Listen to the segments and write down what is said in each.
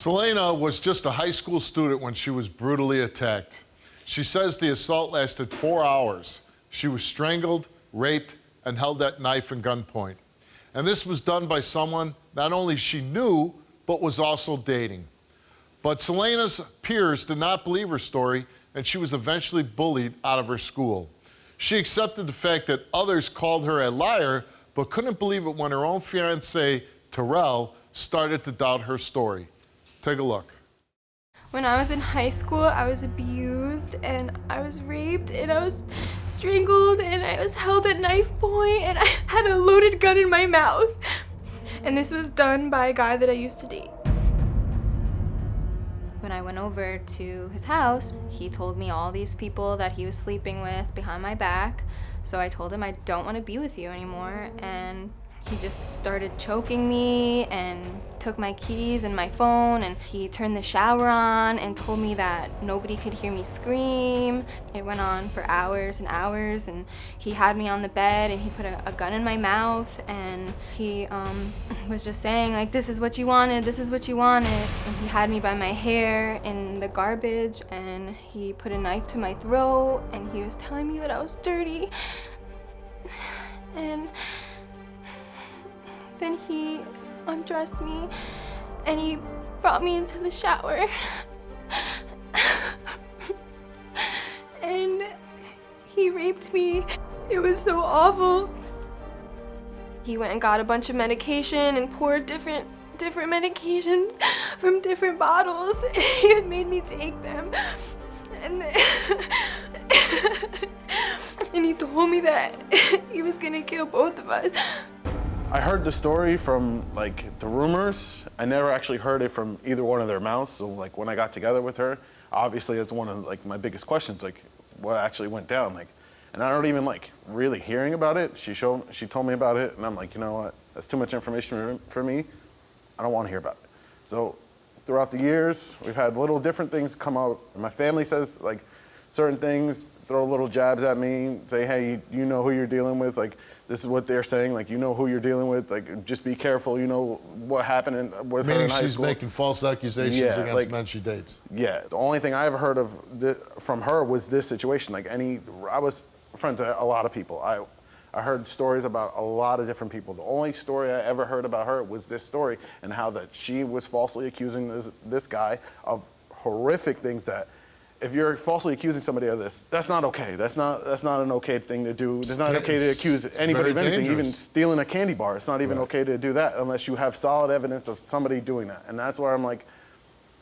Seleina was just a high school student when she was brutally attacked. She says the assault lasted 4 hours. She was strangled, raped, and held at knife and gunpoint. And this was done by someone not only she knew, but was also dating. But Seleina's peers did not believe her story, and she was eventually bullied out of her school. She accepted the fact that others called her a liar, but couldn't believe it when her own fiancé, Terrell, started to doubt her story. Take a look. When I was in high school, I was abused and I was raped and I was strangled and I was held at knife point and I had a loaded gun in my mouth. And this was done by a guy that I used to date. When I went over to his house, he told me all these people that he was sleeping with behind my back. So I told him I don't want to be with you anymore, and he just started choking me and took my keys and my phone, and he turned the shower on and told me that nobody could hear me scream. It went on for hours and hours, and he had me on the bed and he put a gun in my mouth, and he was just saying, like, this is what you wanted, this is what you wanted. And he had me by my hair in the garbage, and he put a knife to my throat, and he was telling me that I was dirty. And then he undressed me and he brought me into the shower. And he raped me. It was so awful. He went and got a bunch of medication and poured different medications from different bottles. He had made me take them. And and he told me that he was gonna kill both of us. I heard the story from the rumors. I never actually heard it from either one of their mouths. So when I got together with her, obviously it's one of my biggest questions, what actually went down. And I don't even really hearing about it. She told me about it, and I'm like, you know what? That's too much information for me. I don't want to hear about it. So throughout the years, we've had little different things come out. And my family says certain things, throw little jabs at me, say, hey, you know who you're dealing with. This is what they're saying, you know who you're dealing with. Just be careful, you know what happened with her in high school. Meaning she's making false accusations against men she dates. Yeah, the only thing I ever heard of from her was this situation. I was friends with a lot of people. I heard stories about a lot of different people. The only story I ever heard about her was this story, and how that she was falsely accusing this guy of horrific things that, if you're falsely accusing somebody of this, that's not okay. That's not an okay thing to do. It's not okay to accuse anybody of anything, even stealing a candy bar. It's not even okay to do that unless you have solid evidence of somebody doing that. And that's where I'm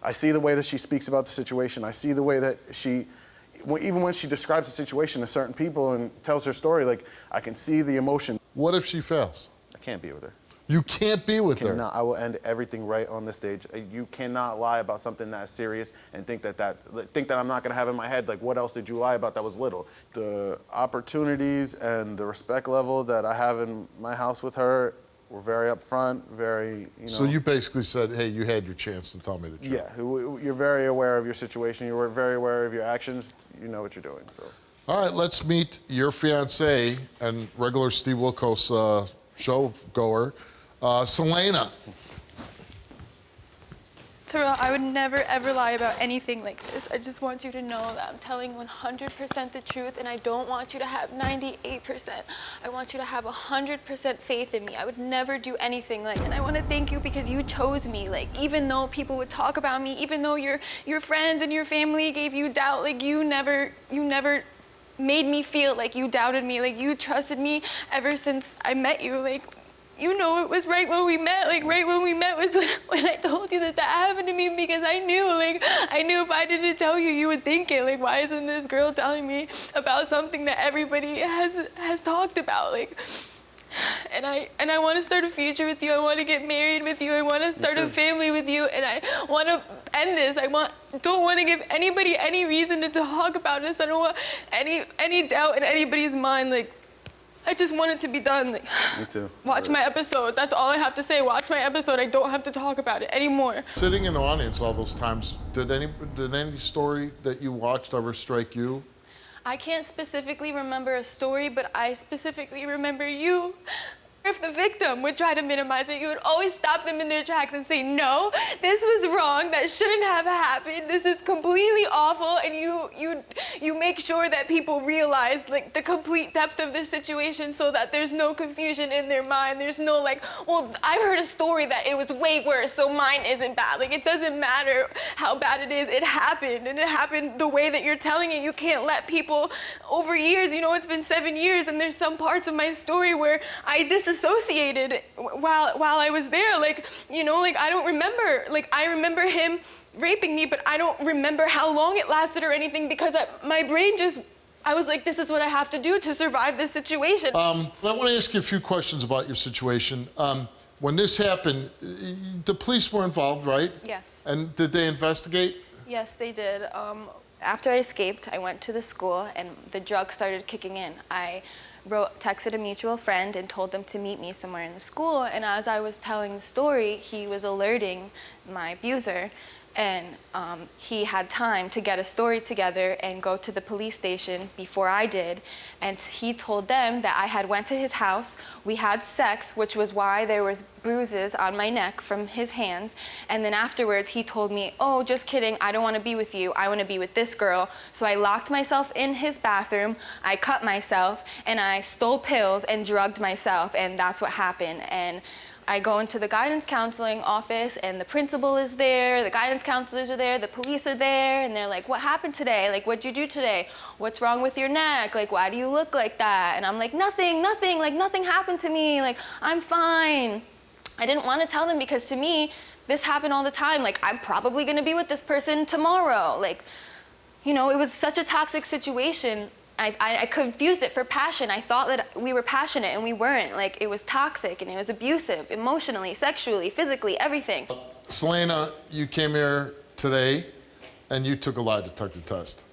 I see the way that she speaks about the situation. I see the way that even when she describes the situation to certain people and tells her story, I can see the emotion. What if she fails? I can't be with her. You can't be with her. I will end everything right on the stage. You cannot lie about something that serious and think that I'm not gonna have in my head, what else did you lie about that was little? The opportunities and the respect level that I have in my house with her were very upfront, very, So you basically said, hey, you had your chance to tell me the truth. Yeah, you're very aware of your situation. You're very aware of your actions. You know what you're doing, so. All right, let's meet your fiancé and regular Steve Wilkos show goer, Seleina. Terrell, I would never ever lie about anything like this. I just want you to know that I'm telling 100% the truth, and I don't want you to have 98%. I want you to have 100% faith in me. I would never do anything and I want to thank you because you chose me. Even though people would talk about me, even though your friends and your family gave you doubt, you never made me feel like you doubted me. You trusted me ever since I met you. You know, it was right when we met. Right when we met was when I told you that happened to me, because I knew if I didn't tell you, you would think it. Why isn't this girl telling me about something that everybody has talked about? And I want to start a future with you. I want to get married with you. I want to start a family with you. And I want to end this. Don't want to give anybody any reason to talk about this. I don't want any doubt in anybody's mind. I just want it to be done. Me too. Watch my episode. That's all I have to say. Watch my episode. I don't have to talk about it anymore. Sitting in the audience all those times, did any story that you watched ever strike you? I can't specifically remember a story, but I specifically remember you. If the victim would try to minimize it, you would always stop them in their tracks and say, no, this was wrong, that shouldn't have happened, this is completely awful, and you make sure that people realize like the complete depth of the situation so that there's no confusion in their mind. There's no like, well, I've heard a story that it was way worse, so mine isn't bad. Like, it doesn't matter how bad it is, it happened, and it happened the way that you're telling it. You can't let people, over years, you know, it's been 7 years, and there's some parts of my story where I disassociated while I was there. Like, you know, like I don't remember, like I remember him raping me, but I don't remember how long it lasted or anything because my brain just, I was like, this is what I have to do to survive this situation. I want to ask you a few questions about your situation. When this happened, the police were involved, right? Yes. And did they investigate? Yes, they did. After I escaped, I went to the school and the drugs started kicking in. I texted a mutual friend and told them to meet me somewhere in the school, and as I was telling the story, he was alerting my abuser, and he had time to get a story together and go to the police station before I did, and he told them that I had went to his house, we had sex, which was why there was bruises on my neck from his hands, and then afterwards he told me, oh, just kidding, I don't want to be with you, I want to be with this girl. So I locked myself in his bathroom, I cut myself, and I stole pills and drugged myself, and that's what happened. And I go into the guidance counseling office and the principal is there, the guidance counselors are there, the police are there, and they're like, what happened today? Like, what'd you do today? What's wrong with your neck? Like, why do you look like that? And I'm like, nothing, like nothing happened to me, like, I'm fine. I didn't want to tell them because to me, this happened all the time. Like, I'm probably gonna be with this person tomorrow. Like, you know, it was such a toxic situation. I confused it for passion. I thought that we were passionate and we weren't. Like, it was toxic and it was abusive, emotionally, sexually, physically, everything. Seleina, you came here today and you took a lie detector test.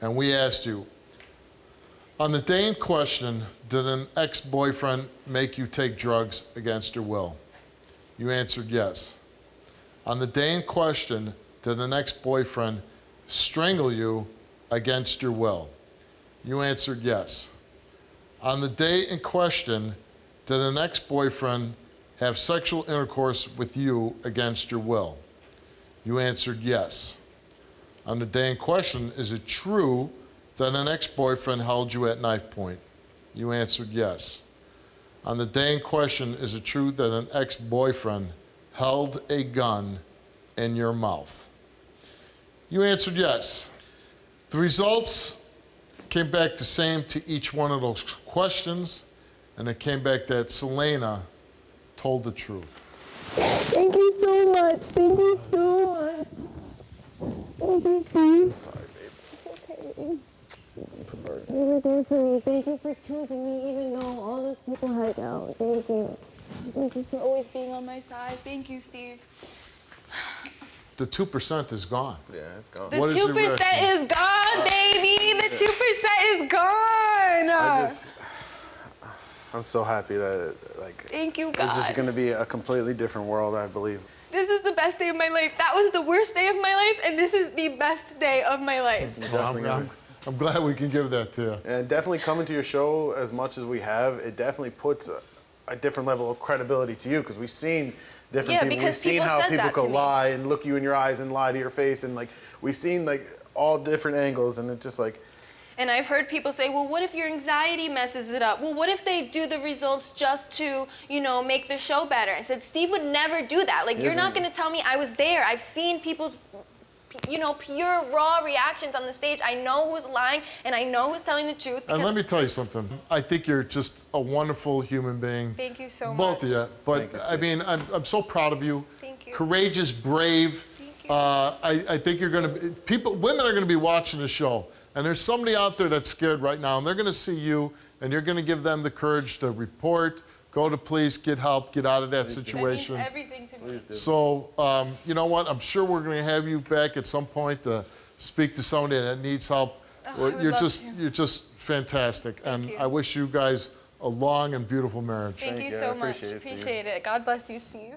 And we asked you, on the day in question, did an ex-boyfriend make you take drugs against your will? You answered yes. On the day in question, did an ex-boyfriend strangle you against your will? You answered yes. On the day in question, did an ex-boyfriend have sexual intercourse with you against your will? You answered yes. On the day in question, is it true that an ex-boyfriend held you at knife point? You answered yes. On the day in question, is it true that an ex-boyfriend held a gun in your mouth? You answered yes. The results came back the same to each one of those questions, and it came back that Seleina told the truth. Thank you so much. Thank you so much. Thank you, Steve. Sorry, babe. It's okay. You were there for me. Thank you for choosing me, even though all those people had out. Thank you. Thank you for always being on my side. Thank you, Steve. The 2% is gone. Yeah, it's gone. The 2% is gone, baby. The 2% is gone. I'm so happy that, like, thank you, God. It's just going to be a completely different world, I believe. This is the best day of my life. That was the worst day of my life, and this is the best day of my life. Well, I'm glad we can give that to you. And definitely coming to your show as much as we have, it definitely puts a different level of credibility to you, because we've seen different people. We've seen how people could lie and look you in your eyes and lie to your face, and like we've seen like all different angles, and it's just like. And I've heard people say, well, what if your anxiety messes it up? Well, what if they do the results just to, you know, make the show better? I said, Steve would never do that. Like, you're not going to tell me I was there. I've seen people's, you know, pure, raw reactions on the stage. I know who's lying, and I know who's telling the truth. And let me tell you something. I think you're just a wonderful human being. Thank you so much. Both of you. But, I mean, I'm so proud of you. Thank you. Courageous, brave. Thank you. I think you're going to, women are going to be watching the show. And there's somebody out there that's scared right now, and they're going to see you, and you're going to give them the courage to report, go to police, get help, get out of that situation. That means everything to me. So, you know what? I'm sure we're going to have you back at some point to speak to somebody that needs help. Oh, you're just fantastic, and I wish you guys a long and beautiful marriage. Thank you so much. Appreciate it. God bless you, Steve.